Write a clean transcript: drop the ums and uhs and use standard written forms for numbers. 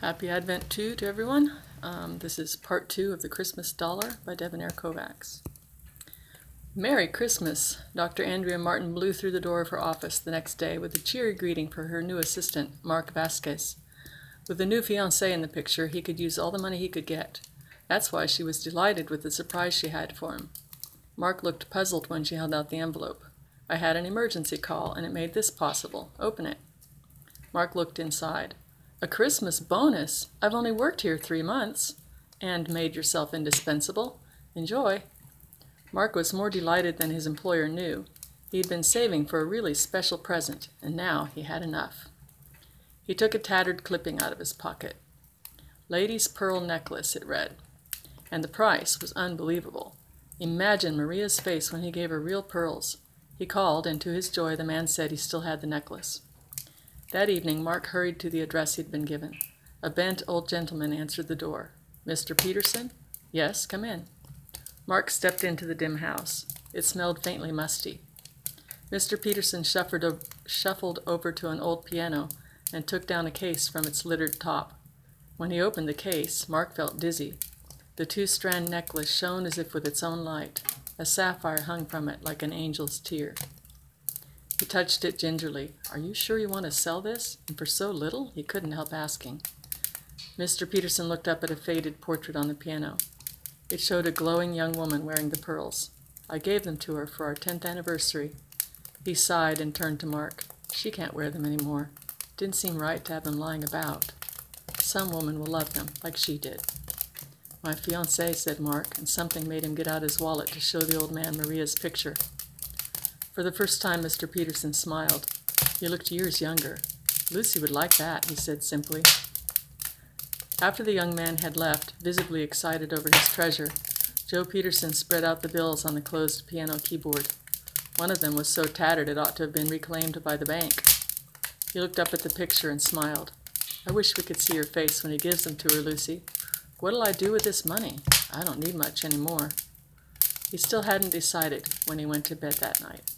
Happy Advent to everyone. This is part 2 of The Christmas Dollar by Debonair Kovacs. Merry Christmas! Dr. Andrea Martin blew through the door of her office the next day with a cheery greeting for her new assistant, Mark Vasquez. With the new fiancé in the picture, he could use all the money he could get. That's why she was delighted with the surprise she had for him. Mark looked puzzled when she held out the envelope. "I had an emergency call, and it made this possible. Open it." Mark looked inside. "A Christmas bonus? I've only worked here 3 months." "And made yourself indispensable. Enjoy." Mark was more delighted than his employer knew. He'd been saving for a really special present, and now he had enough. He took a tattered clipping out of his pocket. "Lady's pearl necklace," it read. And the price was unbelievable. Imagine Maria's face when he gave her real pearls. He called, and to his joy the man said he still had the necklace. That evening Mark hurried to the address he'd been given. A bent old gentleman answered the door. "Mr. Peterson?" "Yes, come in." Mark stepped into the dim house. It smelled faintly musty. Mr. Peterson shuffled over to an old piano and took down a case from its littered top. When he opened the case, Mark felt dizzy. The 2-strand necklace shone as if with its own light. A sapphire hung from it like an angel's tear. He touched it gingerly. "Are you sure you want to sell this? And for so little?" he couldn't help asking. Mr. Peterson looked up at a faded portrait on the piano. It showed a glowing young woman wearing the pearls. "I gave them to her for our 10th anniversary. He sighed and turned to Mark. "She can't wear them anymore. Didn't seem right to have them lying about. Some woman will love them, like she did." "My fiancé," said Mark, and something made him get out his wallet to show the old man Maria's picture. For the first time, Mr. Peterson smiled. "You looked years younger. Lucy would like that," he said simply. After the young man had left, visibly excited over his treasure, Joe Peterson spread out the bills on the closed piano keyboard. One of them was so tattered it ought to have been reclaimed by the bank. He looked up at the picture and smiled. "I wish we could see your face when he gives them to her, Lucy. What'll I do with this money? I don't need much anymore." He still hadn't decided when he went to bed that night.